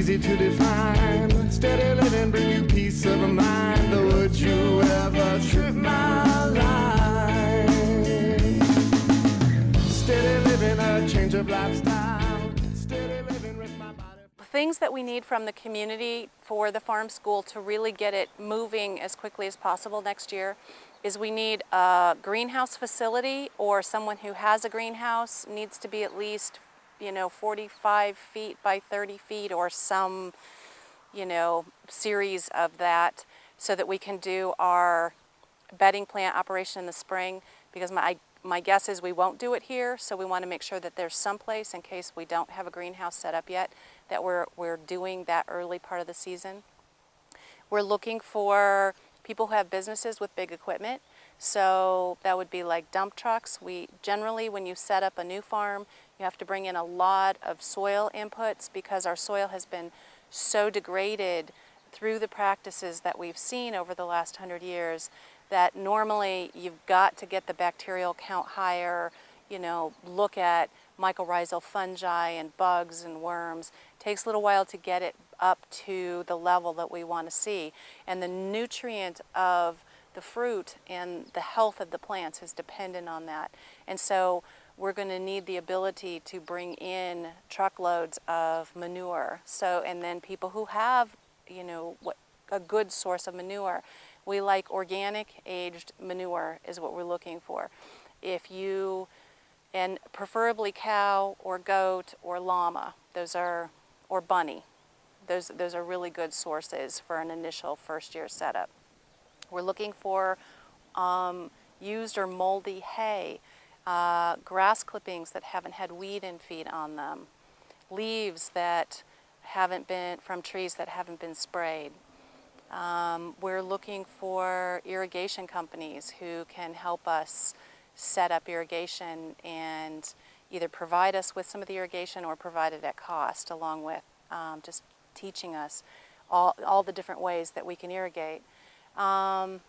easy to define. Steady living bring you peace of mind. Would you ever trip my line? Steady living, a change of lifestyle. Steady living with my body. Things that we need from the community for the farm school to really get it moving as quickly as possible next year is we need a greenhouse facility, or someone who has a greenhouse needs to be at least 45 feet by 30 feet or some series of that, so that we can do our bedding plant operation in the spring, because my guess is we won't do it here, so we want to make sure that there's some place in case we don't have a greenhouse set up yet, that we're doing that early part of the season. We're looking for people who have businesses with big equipment, so that would be like dump trucks. Generally, when you set up a new farm, you have to bring in a lot of soil inputs, because our soil has been so degraded through the practices that we've seen over the last 100 years that normally you've got to get the bacterial count higher, look at mycorrhizal fungi and bugs and worms. It takes a little while to get it up to the level that we want to see. And the nutrient of the fruit and the health of the plants is dependent on that. And so we're going to need the ability to bring in truckloads of manure. And then people who have, a good source of manure. We like organic aged manure is what we're looking for. And preferably cow or goat or llama, or bunny. Those are really good sources for an initial first year setup. We're looking for used or moldy hay, grass clippings that haven't had weed and feed on them, leaves that haven't been from trees that haven't been sprayed. We're looking for irrigation companies who can help us set up irrigation and either provide us with some of the irrigation or provide it at cost, along with just teaching us all the different ways that we can irrigate. We're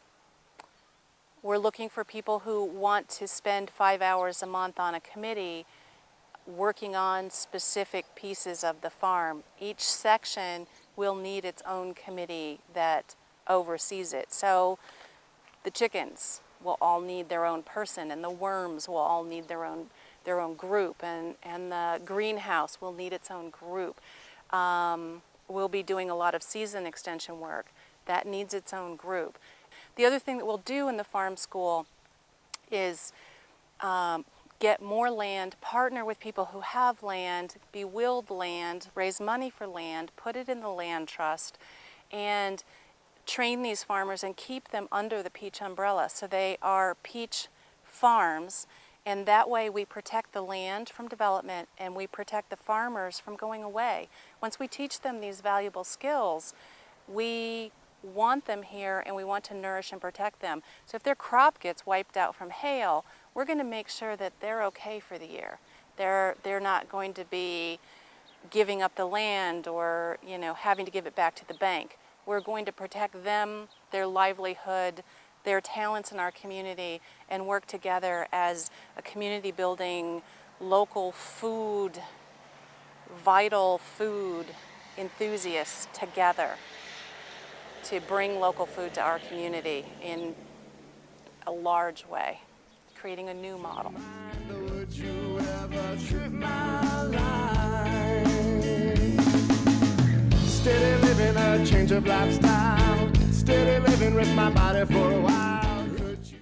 looking for people who want to spend 5 hours a month on a committee working on specific pieces of the farm. Each section will need its own committee that oversees it. So the chickens will all need their own person, and the worms will all need their own group, and the greenhouse will need its own group. We'll be doing a lot of season extension work. That needs its own group. The other thing that we'll do in the farm school is get more land, partner with people who have land, be-willed land, raise money for land, put it in the land trust, and train these farmers and keep them under the peach umbrella. So they are peach farms, and that way we protect the land from development and we protect the farmers from going away. Once we teach them these valuable skills, we want them here and we want to nourish and protect them. So if their crop gets wiped out from hail, we're going to make sure that they're okay for the year. They're not going to be giving up the land or having to give it back to the bank. We're going to protect them, their livelihood, their talents in our community, and work together as a community building, local food, vital food enthusiasts together to bring local food to our community in a large way, creating a new model. Would you ever trip my line? Steady living, a change of lifestyle. Steady living with my body for